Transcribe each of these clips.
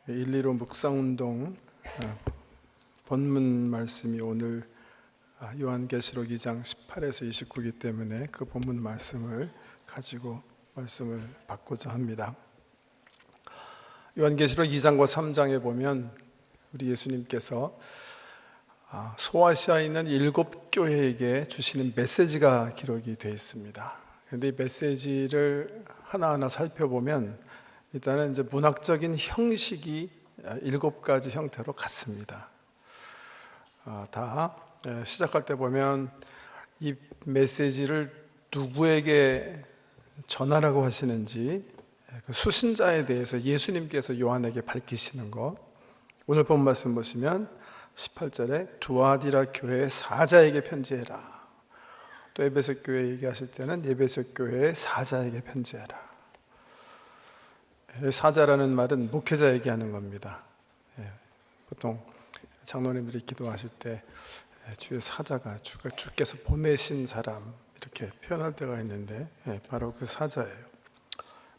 115 묵상운동 본문 말씀이 오늘 요한계시록 2장 18에서 29이기 때문에 그 본문 말씀을 가지고 말씀을 받고자 합니다. 요한계시록 2장과 3장에 보면 우리 예수님께서 소아시아에 있는 7 교회에게 주시는 메시지가 기록이 되어 있습니다. 그런데 이 메시지를 하나하나 살펴보면 일단은 이제 문학적인 형식이 7가지 형태로 같습니다. 다 시작할 때 보면 이 메시지를 누구에게 전하라고 하시는지 그 수신자에 대해서 예수님께서 요한에게 밝히시는 것. 오늘 본 말씀 보시면 18절에 두아디라 교회의 사자에게 편지해라. 또 에베소 교회 얘기하실 때는 에베소 교회의 사자에게 편지해라. 사자라는 말은 목회자 얘기하는 겁니다. 보통 장로님들이 기도하실 때 주의 사자가 주께서 보내신 사람 이렇게 표현할 때가 있는데 바로 그 사자예요.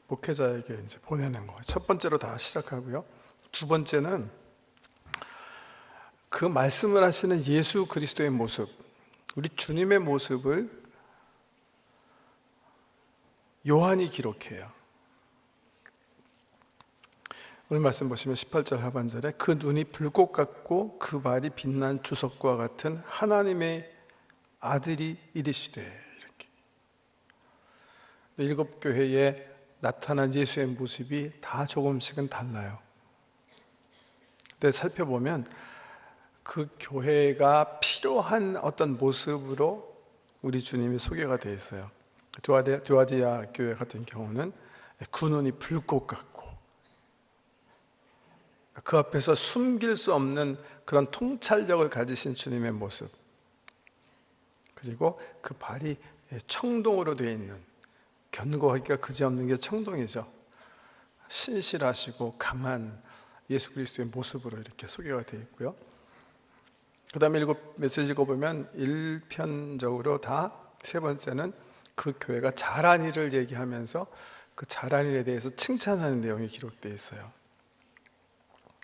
목회자에게 이제 보내는 거예요. 첫 번째로 다 시작하고요. 두 번째는 그 말씀을 하시는 예수 그리스도의 모습, 우리 주님의 모습을 요한이 기록해요. 오늘 말씀 보시면 18절 하반절에 그 눈이 불꽃 같고 그 발이 빛난 주석과 같은 하나님의 아들이 이르시되, 이렇게 7 교회에 나타난 예수의 모습이 다 조금씩은 달라요. 근데 살펴보면 그 교회가 필요한 어떤 모습으로 우리 주님이 소개가 되어 있어요. 두아디아 교회 같은 경우는 그 눈이 불꽃 같고 그 앞에서 숨길 수 없는 그런 통찰력을 가지신 주님의 모습, 그리고 그 발이 청동으로 되어 있는, 견고하기가 그지없는 게 청동이죠. 신실하시고 강한 예수 그리스도의 모습으로 이렇게 소개가 되어 있고요. 그 다음에 7 메시지 읽어보면 일편적으로 다 세 번째는 그 교회가 잘한 일을 얘기하면서 그 잘한 일에 대해서 칭찬하는 내용이 기록되어 있어요.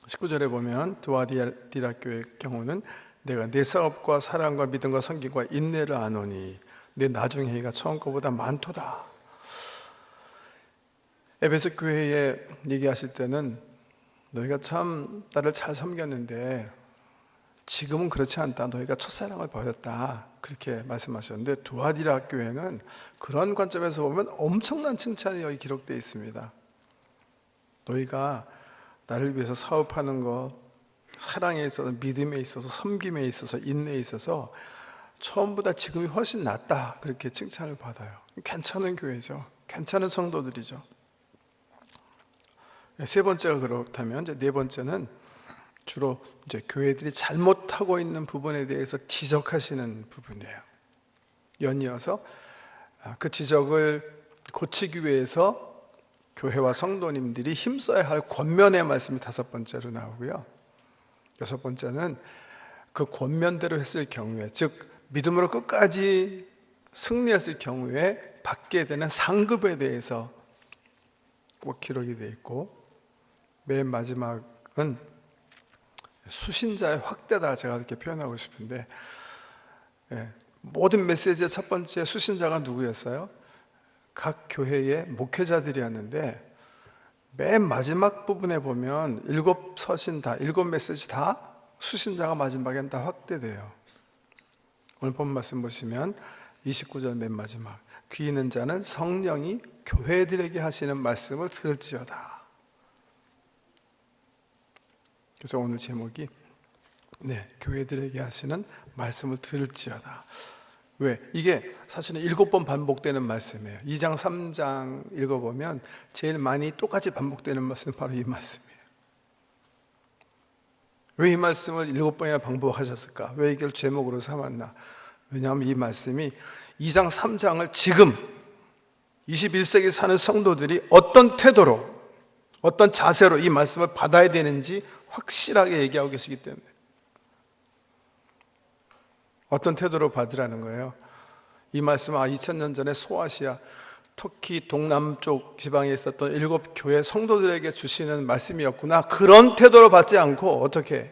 19절에 보면 두아디라 교회의 경우는 내가 내 사업과 사랑과 믿음과 섬김과 인내를 아노니 내 나중 행위가 처음 것보다 많도다. 에베소 교회에 얘기하실 때는 너희가 참 나를 잘 섬겼는데 지금은 그렇지 않다. 너희가 첫사랑을 버렸다. 그렇게 말씀하셨는데 두아디라 교회는 그런 관점에서 보면 엄청난 칭찬이 여기 기록되어 있습니다. 너희가 나를 위해서 사업하는 것, 사랑에 있어서, 믿음에 있어서, 섬김에 있어서, 인내에 있어서 처음보다 지금이 훨씬 낫다. 그렇게 칭찬을 받아요. 괜찮은 교회죠. 괜찮은 성도들이죠. 세 번째가 그렇다면 이제 네 번째는 주로 이제 교회들이 잘못하고 있는 부분에 대해서 지적하시는 부분이에요. 연이어서 그 지적을 고치기 위해서 교회와 성도님들이 힘써야 할 권면의 말씀이 5번째로 나오고요. 6번째는 그 권면대로 했을 경우에, 즉 믿음으로 끝까지 승리했을 경우에 받게 되는 상급에 대해서 꼭 기록이 되어 있고, 맨 마지막은 수신자의 확대다. 제가 이렇게 표현하고 싶은데 모든 메시지의 첫 번째 수신자가 누구였어요? 각 교회의 목회자들이었는데 맨 마지막 부분에 보면 7 서신 다, 7 메시지 다 수신자가 마지막엔 다 확대돼요. 오늘 본 말씀 보시면 29절 맨 마지막, 귀 있는 자는 성령이 교회들에게 하시는 말씀을 들을지어다. 그래서 오늘 제목이 교회들에게 하시는 말씀을 들을지어다. 왜? 이게 사실은 7번 반복되는 말씀이에요. 2장 3장 읽어보면 제일 많이 똑같이 반복되는 말씀은 바로 이 말씀이에요. 왜 이 말씀을 7번이나 반복하셨을까? 왜 이걸 제목으로 삼았나? 왜냐하면 이 말씀이 2장 3장을 지금 21세기 사는 성도들이 어떤 태도로, 어떤 자세로 이 말씀을 받아야 되는지 확실하게 얘기하고 계시기 때문에. 어떤 태도로 받으라는 거예요? 이 말씀은 2000년 전에 소아시아 터키 동남쪽 지방에 있었던 7 교회 성도들에게 주시는 말씀이었구나. 그런 태도로 받지 않고 어떻게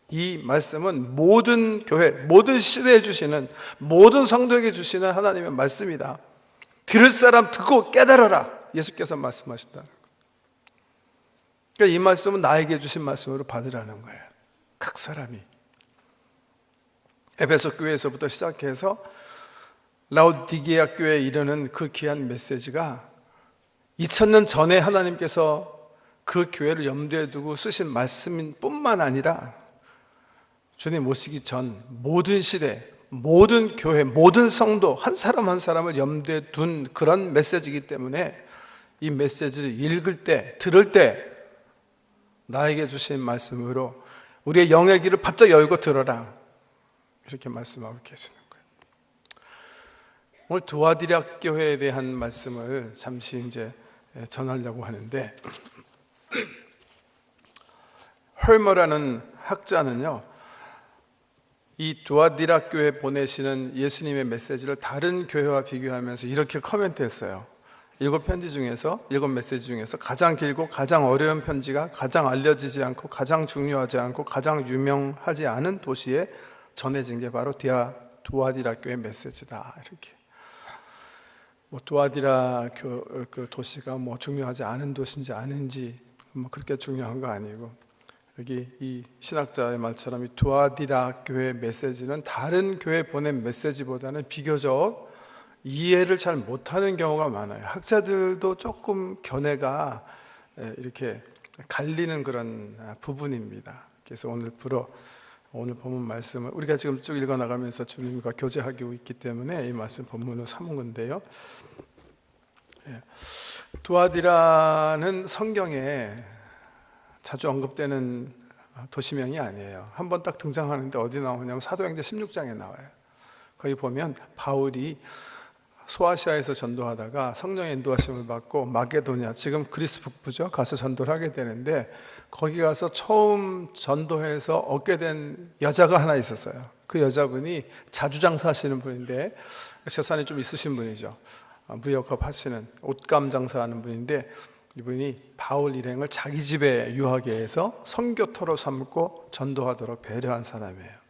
이 말씀은 모든 교회, 모든 시대에 주시는, 모든 성도에게 주시는 하나님의 말씀이다. 들을 사람 듣고 깨달아라. 예수께서 말씀하신다. 그러니까 이 말씀은 나에게 주신 말씀으로 받으라는 거예요. 각 사람이. 에베소 교회에서부터 시작해서 라오디게아 교회에 이르는 그 귀한 메시지가 2000년 전에 하나님께서 그 교회를 염두에 두고 쓰신 말씀뿐만 아니라 주님 오시기 전 모든 시대, 모든 교회, 모든 성도 한 사람 한 사람을 염두에 둔 그런 메시지이기 때문에 이 메시지를 읽을 때, 들을 때 나에게 주신 말씀으로 우리의 영의 귀를 바짝 열고 들어라, 이렇게 말씀하고 계시는 거예요. 오늘 두아디라 교회에 대한 말씀을 잠시 이제 전하려고 하는데, 헐머라는 학자는요, 이 두아디라 교회에 보내시는 예수님의 메시지를 다른 교회와 비교하면서 이렇게 코멘트했어요. 7편지 중에서, 7메시지 중에서 가장 길고 가장 어려운 편지가 가장 알려지지 않고 가장 중요하지 않고 가장 유명하지 않은 도시에 전해진 게 바로 두아디라 교회 메시지다. 이렇게. 두아디라 그 도시가 중요하지 않은 도시인지 아닌지 그렇게 중요한 거 아니고, 여기 이 신학자의 말처럼 이 두아디라 교회 메시지는 다른 교회 보낸 메시지보다는 비교적 이해를 잘 못하는 경우가 많아요. 학자들도 조금 견해가 이렇게 갈리는 그런 부분입니다. 그래서 오늘 본문 말씀을 우리가 지금 쭉 읽어나가면서 주님과 교제하고 있기 때문에 이 말씀 본문으로 삼은 건데요. 두아디라는 성경에 자주 언급되는 도시명이 아니에요. 한번 딱 등장하는데 어디 나오냐면 사도행전 16장에 나와요. 거기 보면 바울이 소아시아에서 전도하다가 성령의 인도하심을 받고 마게도냐, 지금 그리스 북부죠, 가서 전도를 하게 되는데, 거기 가서 처음 전도해서 얻게 된 여자가 하나 있었어요. 그 여자분이 자주장사 하시는 분인데 재산이 좀 있으신 분이죠. 무역업 하시는 옷감 장사하는 분인데, 이분이 바울 일행을 자기 집에 유하게 해서 선교터로 삼고 전도하도록 배려한 사람이에요.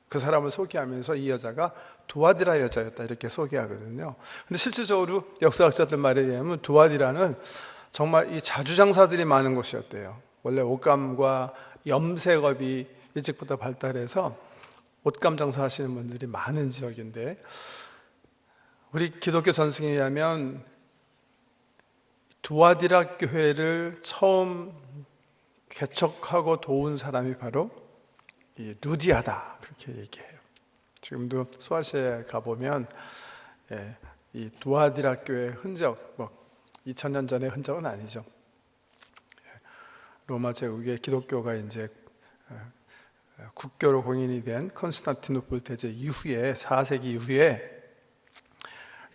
그 사람을 소개하면서 이 여자가 두아디라 여자였다, 이렇게 소개하거든요. 근데 실질적으로 역사학자들 말에 의하면 두아디라는 정말 이 자주장사들이 많은 곳이었대요. 원래 옷감과 염색업이 일찍부터 발달해서 옷감 장사하시는 분들이 많은 지역인데, 우리 기독교 전승에 의하면 두아디라 교회를 처음 개척하고 도운 사람이 바로 이 루디아다, 그렇게 얘기해요. 지금도 소아시아에 가보면 이 두아디라 교회 흔적, 2000년 전의 흔적은 아니죠. 로마 제국의 기독교가 이제 국교로 공인이 된 컨스탄티노플 대제 이후에, 4세기 이후에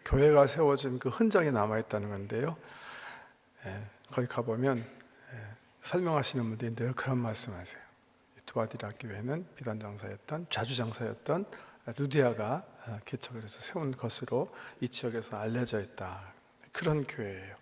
교회가 세워진 그 흔적이 남아있다는 건데요. 거기 가보면 설명하시는 분들이 늘 그런 말씀하세요. 두아디라 교회는 비단장사였던, 자주장사였던 루디아가 개척을 해서 세운 것으로 이 지역에서 알려져 있다. 그런 교회예요.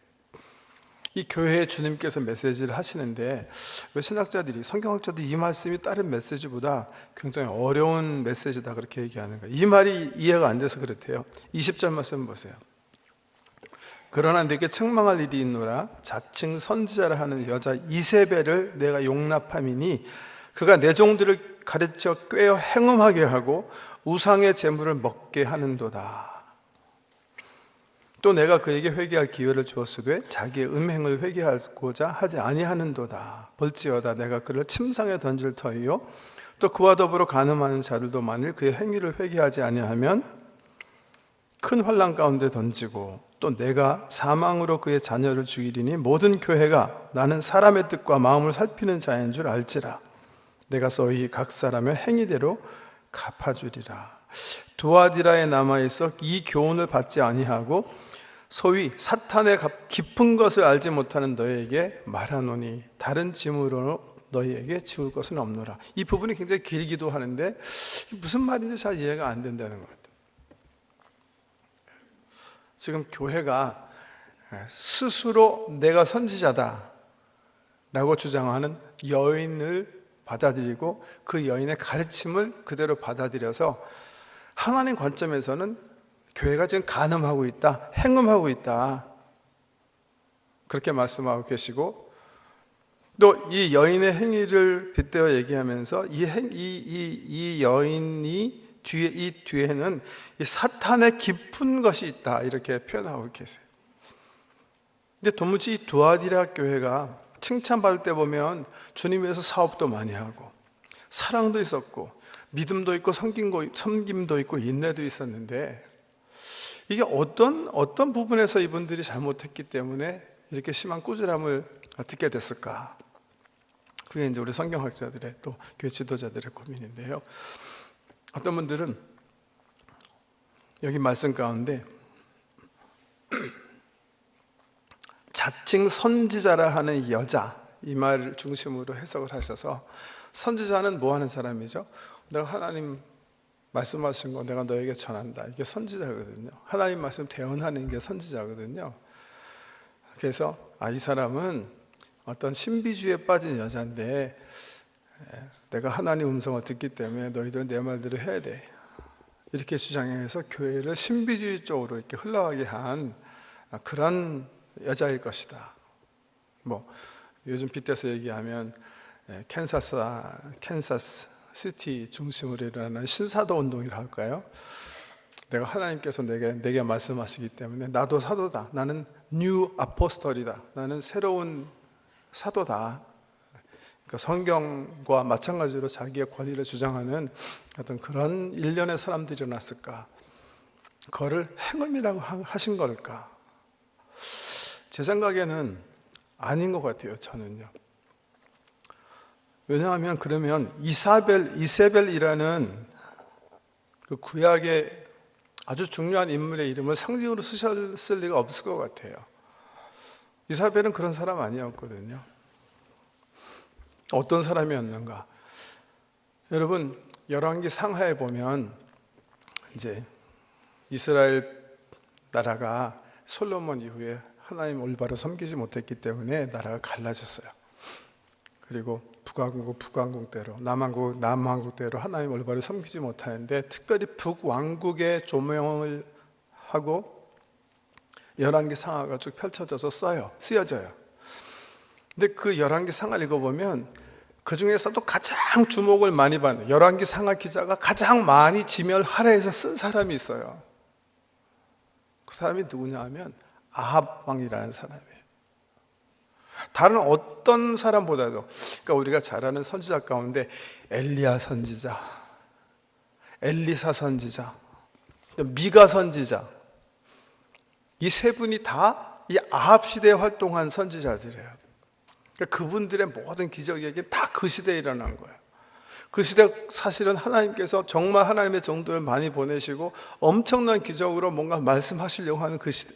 이 교회에 주님께서 메시지를 하시는데, 왜 신학자들이, 성경학자들이 이 말씀이 다른 메시지보다 굉장히 어려운 메시지다 그렇게 얘기하는 거예요. 이 말이 이해가 안 돼서 그렇대요. 20절 말씀 보세요. 그러나 내게 책망할 일이 있노라. 자칭 선지자라 하는 여자 이세벨을 내가 용납함이니 그가 내 종들을 가르쳐 꾀어 행음하게 하고 우상의 재물을 먹게 하는도다. 또 내가 그에게 회개할 기회를 주었으되 자기의 음행을 회개하고자 하지 아니하는도다. 볼지어다 내가 그를 침상에 던질 터이요 또 그와 더불어 간음하는 자들도 만일 그의 행위를 회개하지 아니하면 큰 환난 가운데 던지고, 또 내가 사망으로 그의 자녀를 죽이리니 모든 교회가 나는 사람의 뜻과 마음을 살피는 자인 줄 알지라. 내가 소위 각 사람의 행위대로 갚아주리라. 두아디라에 남아있어 이 교훈을 받지 아니하고 소위 사탄의 깊은 것을 알지 못하는 너희에게 말하노니 다른 짐으로 너희에게 지울 것은 없노라. 이 부분이 굉장히 길기도 하는데 무슨 말인지 잘 이해가 안 된다는 것 같아요. 지금 교회가 스스로 내가 선지자다 라고 주장하는 여인을 받아들이고 그 여인의 가르침을 그대로 받아들여서 하나님 관점에서는 교회가 지금 간음하고 있다, 행음하고 있다 그렇게 말씀하고 계시고, 또 이 여인의 행위를 빗대어 얘기하면서 이 여인이 이 뒤에는 이 사탄의 깊은 것이 있다 이렇게 표현하고 계세요. 근데 도무지 이 두아디라 교회가 칭찬받을 때 보면 주님 위해서 사업도 많이 하고 사랑도 있었고 믿음도 있고 섬김도 있고 인내도 있었는데, 이게 어떤 부분에서 이분들이 잘못했기 때문에 이렇게 심한 꾸지람을 듣게 됐을까? 그게 이제 우리 성경학자들의 또 교회 지도자들의 고민인데요. 어떤 분들은 여기 말씀 가운데 자칭 선지자라 하는 여자, 이 말을 중심으로 해석을 하셔서, 선지자는 뭐 하는 사람이죠? 내가 하나님 말씀하신 거 내가 너에게 전한다, 이게 선지자거든요. 하나님 말씀 대언하는 게 선지자거든요. 그래서 이 사람은 어떤 신비주의에 빠진 여자인데 내가 하나님 음성을 듣기 때문에 너희들은 내 말대로 해야 돼, 이렇게 주장해서 교회를 신비주의 쪽으로 이렇게 흘러가게 한 그런 여자일 것이다. 뭐 요즘 빗대서 얘기하면 캔사스 시티 중심으로 일어나는 신사도 운동이라 할까요? 내가 하나님께서 내게 말씀하시기 때문에 나도 사도다, 나는 뉴 아포스톨이다, 나는 새로운 사도다. 그러니까 성경과 마찬가지로 자기의 권위를 주장하는 어떤 그런 일련의 사람들이 일어났을까? 그거를 행음이라고 하신 걸까? 제 생각에는 아닌 것 같아요, 저는요. 왜냐하면 그러면 이세벨이라는 그 구약의 아주 중요한 인물의 이름을 상징으로 쓰셨을 리가 없을 것 같아요. 이사벨은 그런 사람 아니었거든요. 어떤 사람이었는가? 여러분, 열왕기 상하에 보면 이제 이스라엘 나라가 솔로몬 이후에 하나님 올바로 섬기지 못했기 때문에 나라가 갈라졌어요. 그리고 북왕국 북왕국대로, 남왕국 남왕국대로 하나님 올바로 섬기지 못하는데, 특별히 북왕국의 조명을 하고 열왕기 상하가 쭉 펼쳐져서 쓰여져요. 근데 그 열왕기 상하를 읽어보면 그 중에서도 가장 주목을 많이 받는, 열왕기 상하 기자가 가장 많이 지명을 할애해서 쓴 사람이 있어요. 그 사람이 누구냐 하면 아합 왕이라는 사람이에요. 다른 어떤 사람보다도, 그러니까 우리가 잘 아는 선지자 가운데 엘리야 선지자, 엘리사 선지자, 미가 선지자, 이 세 분이 다 이 아합 시대에 활동한 선지자들이에요. 그러니까 그분들의 모든 기적 얘기는 다 그 시대에 일어난 거예요. 그 시대 사실은 하나님께서 정말 하나님의 정도를 많이 보내시고 엄청난 기적으로 뭔가 말씀하시려고 하는 그 시대.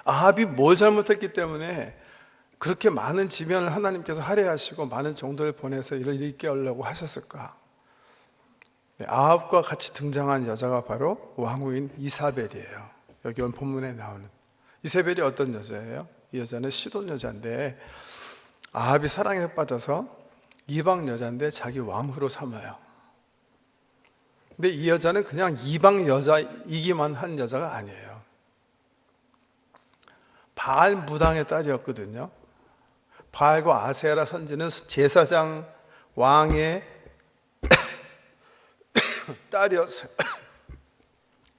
아합이 뭘 잘못했기 때문에 그렇게 많은 지면을 하나님께서 할애하시고 많은 정도를 보내서 이를 일깨 하려고 하셨을까? 아합과 같이 등장한 여자가 바로 왕후인 이사벨이에요. 여기 온 본문에 나오는 이사벨이 어떤 여자예요? 이 여자는 시돈 여자인데 아합이 사랑에 빠져서 이방 여자인데 자기 왕후로 삼아요. 근데 이 여자는 그냥 이방 여자이기만 한 여자가 아니에요. 바알 무당의 딸이었거든요. 바알과 아세라 선지는 제사장 왕의 딸이었어요.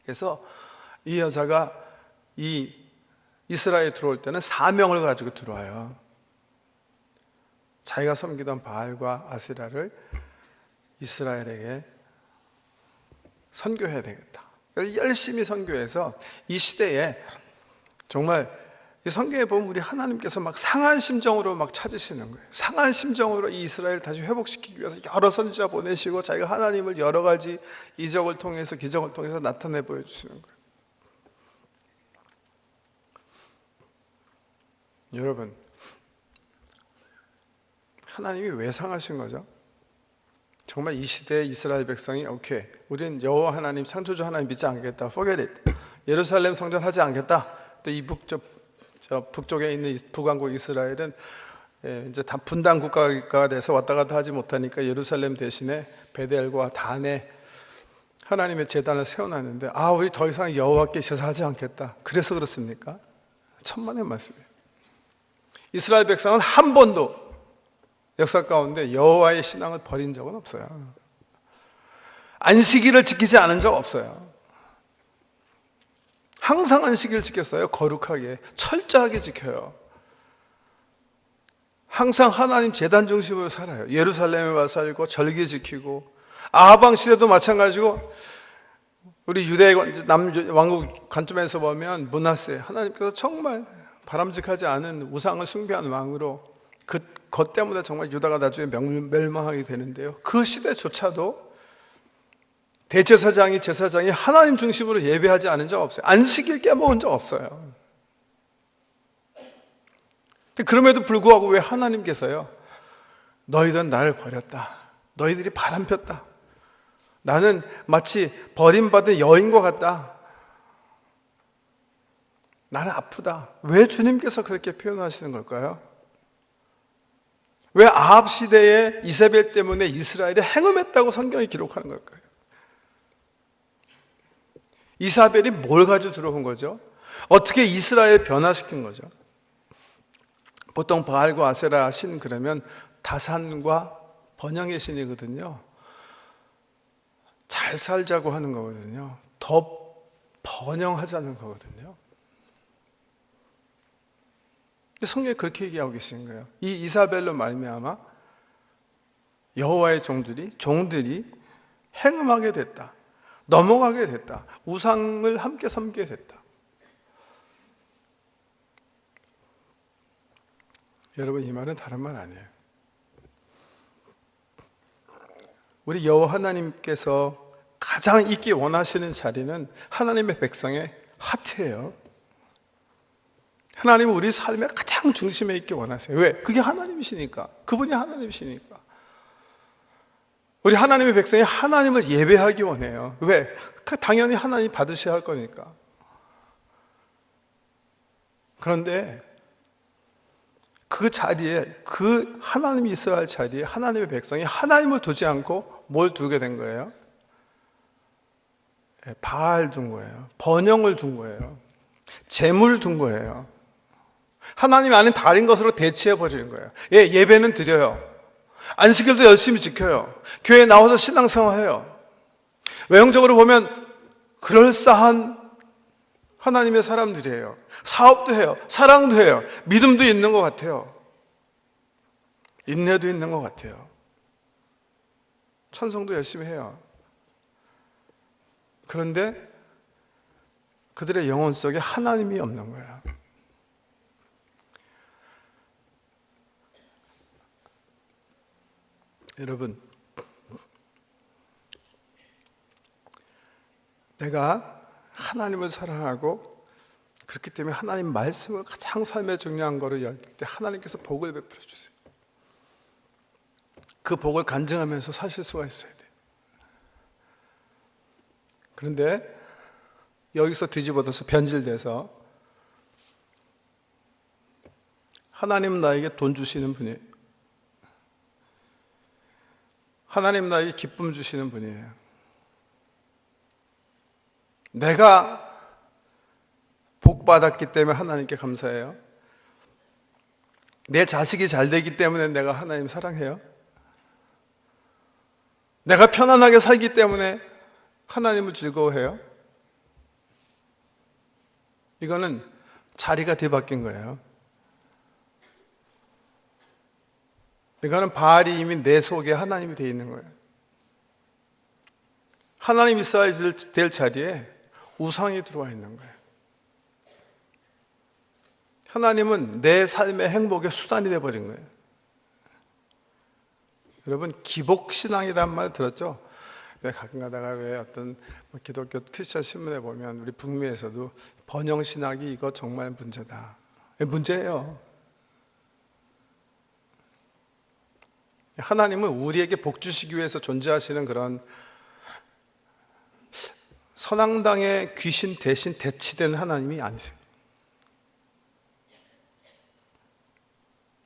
그래서 이 여자가 이 이스라엘에 들어올 때는 사명을 가지고 들어와요. 자기가 섬기던 바알과 아세라를 이스라엘에게 선교해야 되겠다. 그래서 열심히 선교해서 이 시대에 정말 이 성경에 보면 우리 하나님께서 막 상한 심정으로 막 찾으시는 거예요. 상한 심정으로 이 이스라엘을 다시 회복시키기 위해서 여러 선지자 보내시고 자기가 하나님을 여러 가지 이적을 통해서 기적을 통해서 나타내 보여주시는 거예요. 여러분, 하나님이 왜 상하신 거죠? 정말 이 시대의 이스라엘 백성이 오케이, 우린 여호와 하나님 창조주 하나님 믿지 않겠다, forget it, 예루살렘 성전 하지 않겠다. 또 이 북쪽에 있는 북왕국 이스라엘은 이제 다 분단 국가가 돼서 왔다 갔다 하지 못하니까 예루살렘 대신에 베델과 단에 하나님의 제단을 세워놨는데, 우리 더 이상 여호와께 제사하지 않겠다. 그래서 그렇습니까? 천만의 말씀이에요. 이스라엘 백성은 한 번도 역사 가운데 여호와의 신앙을 버린 적은 없어요. 안식일을 지키지 않은 적 없어요. 항상 안식일을 지켰어요. 거룩하게, 철저하게 지켜요. 항상 하나님 제단 중심으로 살아요. 예루살렘에 와 살고 절기 지키고, 아하방 시대도 마찬가지고, 우리 유대 남왕국 관점에서 보면 므낫세, 하나님께서 정말 바람직하지 않은 우상을 숭배하는 왕으로, 그것 때문에 정말 유다가 나중에 멸망하게 되는데요. 그 시대조차도 대제사장이 하나님 중심으로 예배하지 않은 적 없어요. 안식일 깨먹은 적 없어요. 그럼에도 불구하고 왜 하나님께서요, 너희들은 나를 버렸다, 너희들이 바람폈다, 나는 마치 버림받은 여인과 같다, 나는 아프다. 왜 주님께서 그렇게 표현하시는 걸까요? 왜 아합 시대에 이세벨 때문에 이스라엘이 행음했다고 성경이 기록하는 걸까요? 이사벨이 뭘 가지고 들어온 거죠? 어떻게 이스라엘을 변화시킨 거죠? 보통 바알과 아세라 신 그러면 다산과 번영의 신이거든요. 잘 살자고 하는 거거든요. 더 번영하자는 거거든요. 성경이 그렇게 얘기하고 계신 거예요. 이 이사벨로 말미암아 여호와의 종들이 행음하게 됐다, 넘어가게 됐다, 우상을 함께 섬기게 됐다. 여러분, 이 말은 다른 말 아니에요. 우리 여호와 하나님께서 가장 있기 원하시는 자리는 하나님의 백성의 하트예요. 하나님은 우리 삶의 가장 중심에 있기 원하세요. 왜? 그게 하나님이시니까. 그분이 하나님이시니까. 우리 하나님의 백성이 하나님을 예배하기 원해요. 왜? 당연히 하나님 받으셔야 할 거니까. 그런데 그 자리에, 그 하나님이 있어야 할 자리에 하나님의 백성이 하나님을 두지 않고 뭘 두게 된 거예요? 바알 둔 거예요. 번영을 둔 거예요. 재물 둔 거예요. 하나님 아닌 다른 것으로 대체해 버리는 거예요. 예배는 드려요. 안식일도 열심히 지켜요. 교회에 나와서 신앙생활해요. 외형적으로 보면 그럴싸한 하나님의 사람들이에요. 사업도 해요. 사랑도 해요. 믿음도 있는 것 같아요. 인내도 있는 것 같아요. 찬송도 열심히 해요. 그런데 그들의 영혼 속에 하나님이 없는 거예요. 여러분, 내가 하나님을 사랑하고 그렇기 때문에 하나님 말씀을 가장 삶에 중요한 거로 여길 때 하나님께서 복을 베풀어 주세요. 그 복을 간증하면서 사실 수가 있어야 돼요. 그런데 여기서 뒤집어져서 변질돼서 하나님 나에게 돈 주시는 분이에요. 하나님 나에게 기쁨 주시는 분이에요. 내가 복 받았기 때문에 하나님께 감사해요. 내 자식이 잘 되기 때문에 내가 하나님 사랑해요. 내가 편안하게 살기 때문에 하나님을 즐거워해요. 이거는 자리가 뒤바뀐 거예요. 이거는 바알이 이미 내 속에 하나님이 되어 있는 거예요. 하나님이 있어야 될 자리에 우상이 들어와 있는 거예요. 하나님은 내 삶의 행복의 수단이 되어버린 거예요. 여러분, 기복신앙이란 말 들었죠? 왜 가끔 가다가 왜 어떤 기독교 크리스천 신문에 보면 우리 북미에서도 번영신학이 이거 정말 문제다. 문제예요. 하나님은 우리에게 복 주시기 위해서 존재하시는 그런 선앙당의 귀신 대신 대치된 하나님이 아니세요.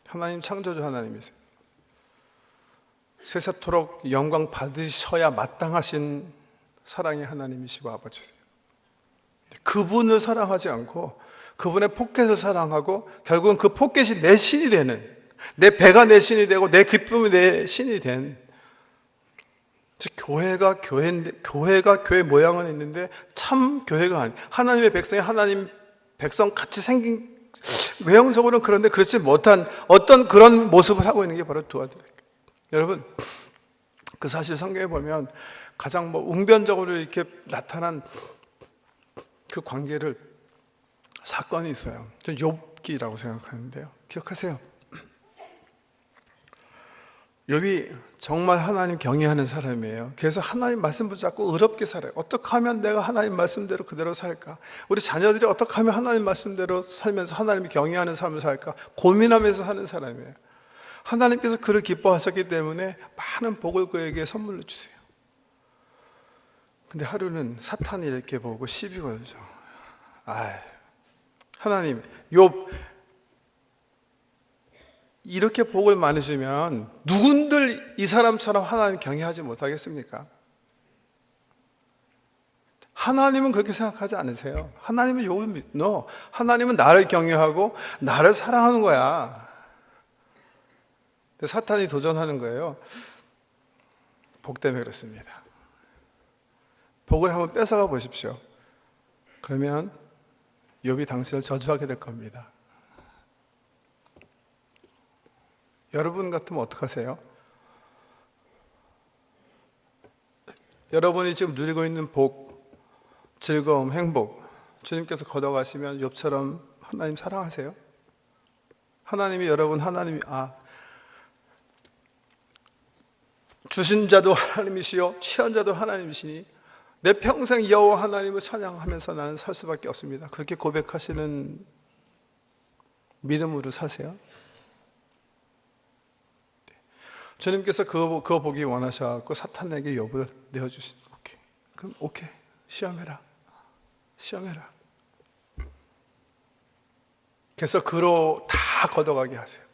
하나님 창조주 하나님이세요. 세세토록 영광 받으셔야 마땅하신 사랑의 하나님이시고 아버지세요. 그분을 사랑하지 않고 그분의 포켓을 사랑하고 결국은 그 포켓이 내 신이 되는, 내 배가 내 신이 되고 내 기쁨이 내 신이 된, 즉 교회가 교회 모양은 있는데 참 교회가 아니, 하나님의 백성이 하나님 백성 같이 생긴, 외형적으로는 그런데 그렇지 못한 어떤 그런 모습을 하고 있는 게 바로 도와드려요. 여러분, 그 사실 성경에 보면 가장 웅변적으로 이렇게 나타난 그 관계를, 사건이 있어요. 전 욥기라고 생각하는데요. 기억하세요? 욥이 정말 하나님 경외하는 사람이에요. 그래서 하나님 말씀 붙잡고 의롭게 살아요. 어떻게 하면 내가 하나님 말씀대로 그대로 살까? 우리 자녀들이 어떻게 하면 하나님 말씀대로 살면서 하나님이 경외하는 삶을 살까? 고민하면서 하는 사람이에요. 하나님께서 그를 기뻐하셨기 때문에 많은 복을 그에게 선물로 주세요. 근데 하루는 사탄이 이렇게 보고 시비 걸죠. 하나님, 욥 이렇게 복을 많이 주면 누군들 이 사람처럼 하나님 경외하지 못하겠습니까? 하나님은 그렇게 생각하지 않으세요. 하나님은 욥을 믿노. 하나님은 나를 경외하고 나를 사랑하는 거야. 사탄이 도전하는 거예요. 복 때문에 그렇습니다. 복을 한번 뺏어가 보십시오. 그러면 욥이 당신을 저주하게 될 겁니다. 여러분 같으면 어떡하세요? 여러분이 지금 누리고 있는 복, 즐거움, 행복, 주님께서 걷어가시면 욥처럼 하나님 사랑하세요? 하나님이 여러분, 주신 자도 하나님이시요 취한 자도 하나님이시니 내 평생 여호와 하나님을 찬양하면서 나는 살 수밖에 없습니다. 그렇게 고백하시는 믿음으로 사세요. 주님께서 그거 보기 원하셔서 사탄에게 욥을 내어주신. 그럼 오케이, 시험해라. 그래서 그로 다 걷어가게 하세요.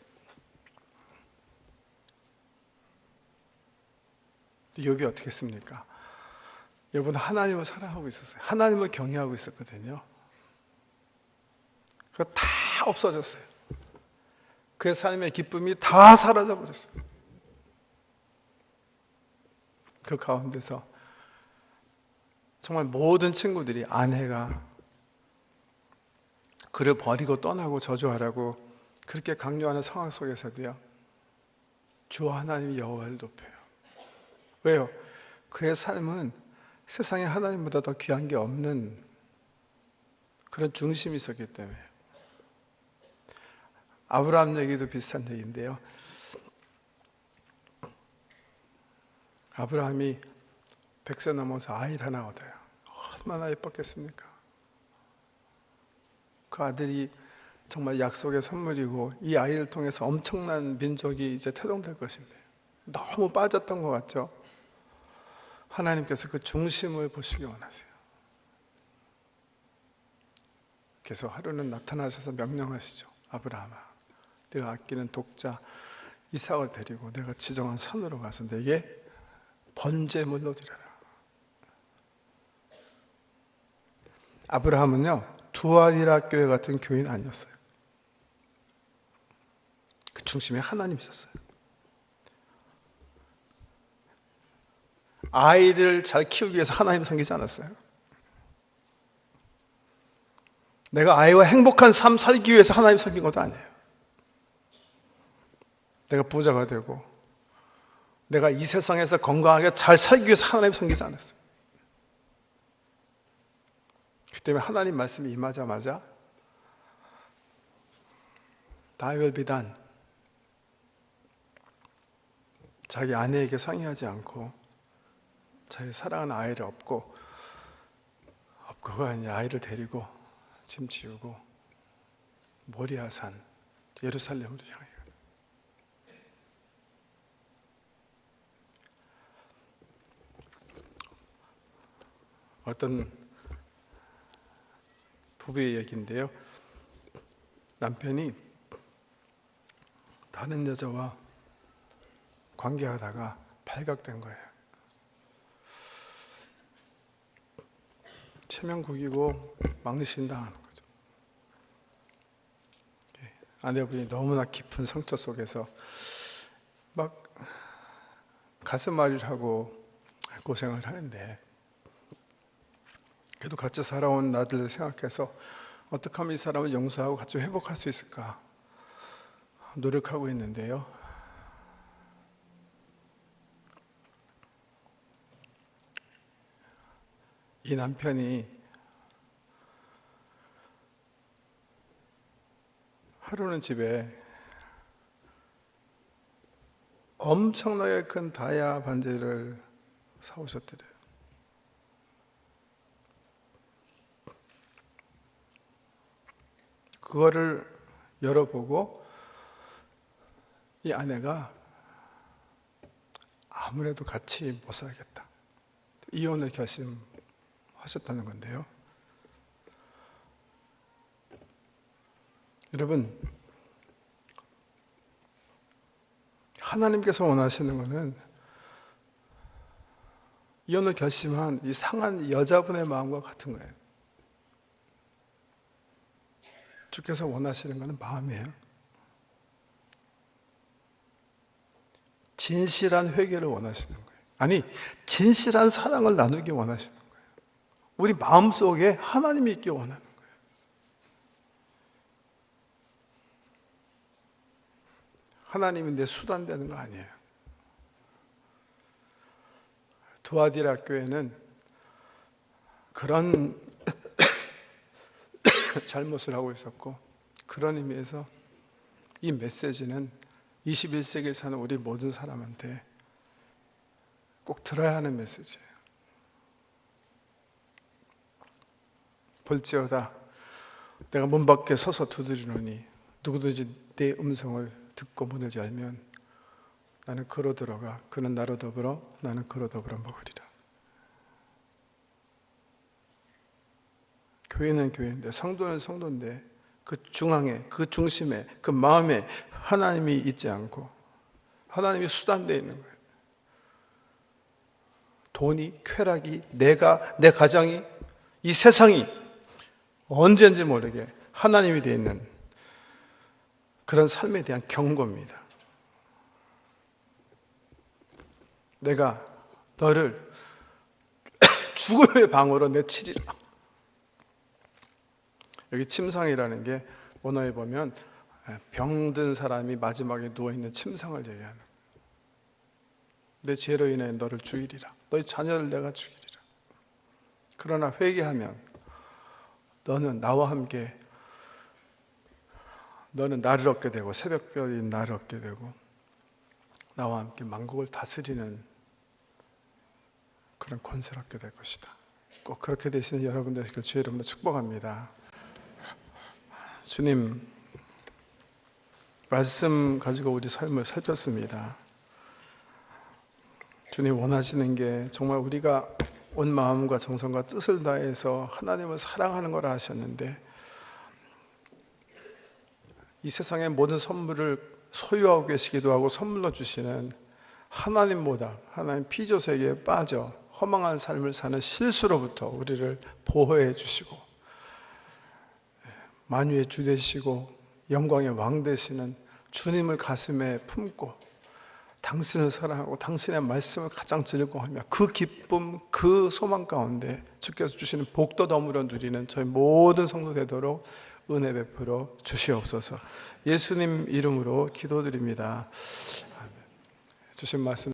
욥이 어떻게 했습니까? 욥은 하나님을 사랑하고 있었어요. 하나님을 경외하고 있었거든요. 그거 다 없어졌어요. 그의 삶의 기쁨이 다 사라져 버렸어요. 그 가운데서 정말 모든 친구들이, 아내가 그를 버리고 떠나고 저주하라고 그렇게 강요하는 상황 속에서도요, 주 하나님 여호와를 높여요. 왜요? 그의 삶은 세상에 하나님보다 더 귀한 게 없는 그런 중심이 있었기 때문에. 아브라함 얘기도 비슷한 얘기인데요. 아브라함이 100세 넘어서 아이를 하나 얻어요. 얼마나 예뻤겠습니까? 그 아들이 정말 약속의 선물이고 이 아이를 통해서 엄청난 민족이 이제 태동될 것인데 너무 빠졌던 것 같죠? 하나님께서 그 중심을 보시기 원하세요. 그래서 하루는 나타나셔서 명령하시죠. 아브라함아, 내가 아끼는 독자 이삭을 데리고 내가 지정한 산으로 가서 내게 번제물로 드려라. 아브라함은요, 두아리라 교회 같은 교회는 아니었어요. 그 중심에 하나님이 있었어요. 아이를 잘 키우기 위해서 하나님 섬기지 않았어요. 내가 아이와 행복한 삶 살기 위해서 하나님 섬긴 것도 아니에요. 내가 부자가 되고 내가 이 세상에서 건강하게 잘 살기 위해서 하나님 섬기지 않았어요. 그 때문에 하나님 말씀이 임하자마자 Thy will be done. 자기 아내에게 상의하지 않고 자기 사랑하는 아이를 업고가 아니라 아이를 데리고 짐 지우고 모리아산 예루살렘으로 향해요. 어떤 부부의 얘기인데요. 남편이 다른 여자와 관계하다가 발각된 거예요. 체면국이고 막리신당하는 거죠. 아내분이 너무나 깊은 상처 속에서 막 가슴앓이를 하고 고생을 하는데, 그래도 같이 살아온 나들 생각해서 어떻게 하면 이 사람을 용서하고 같이 회복할 수 있을까 노력하고 있는데요. 이 남편이 하루는 집에 엄청나게 큰 다이아 반지를 사오셨더래요. 그거를 열어보고 이 아내가 아무래도 같이 못 살겠다, 이혼을 결심하셨다는 건데요. 여러분, 하나님께서 원하시는 것은 이혼을 결심한 이 상한 여자분의 마음과 같은 거예요. 주께서 원하시는 것은 마음이에요. 진실한 회개를 원하시는 거예요. 아니, 진실한 사랑을 나누기 원하시는 거예요. 우리 마음속에 하나님이 있기 원하는 거예요. 하나님이 내 수단 되는 거 아니에요. 두아디라 교회는 그런 잘못을 하고 있었고, 그런 의미에서 이 메시지는 21세기에 사는 우리 모든 사람한테 꼭 들어야 하는 메시지예요. 볼지어다 내가 문 밖에 서서 두드리노니 누구든지 내 음성을 듣고 문을 열면 나는 그로 들어가 그는 나로 더불어 나는 그로 더불어 먹으리라. 교회는 교회인데, 성도는 성도인데, 그 중앙에, 그 중심에, 그 마음에 하나님이 있지 않고 하나님이 수단되어 있는 거예요. 돈이, 쾌락이, 내가, 내 가정이, 이 세상이 언제인지 모르게 하나님이 되어 있는 그런 삶에 대한 경고입니다. 내가 너를 죽음의 방으로 내치리라. 여기 침상이라는 게 원어에 보면 병든 사람이 마지막에 누워있는 침상을 얘기하는 거예요. 내 죄로 인해 너를 죽이리라. 너희 자녀를 내가 죽이리라. 그러나 회개하면 너는 나와 함께, 너는 나를 얻게 되고 새벽별인 나를 얻게 되고 나와 함께 만국을 다스리는 그런 권세를 얻게 될 것이다. 꼭 그렇게 되시는 여러분들 주의 이름으로 축복합니다. 주님, 말씀 가지고 우리 삶을 살폈습니다. 주님 원하시는 게 정말 우리가 온 마음과 정성과 뜻을 다해서 하나님을 사랑하는 거라 하셨는데, 이 세상의 모든 선물을 소유하고 계시기도 하고 선물로 주시는 하나님보다, 하나님 피조세계에 빠져 허망한 삶을 사는 실수로부터 우리를 보호해 주시고 만유의 주 되시고 영광의 왕 되시는 주님을 가슴에 품고 당신을 사랑하고 당신의 말씀을 가장 즐거워하며 그 기쁨, 그 소망 가운데 주께서 주시는 복도 덤으로 누리는 저희 모든 성도 되도록 은혜 베풀어 주시옵소서. 예수님 이름으로 기도드립니다. 주신 말씀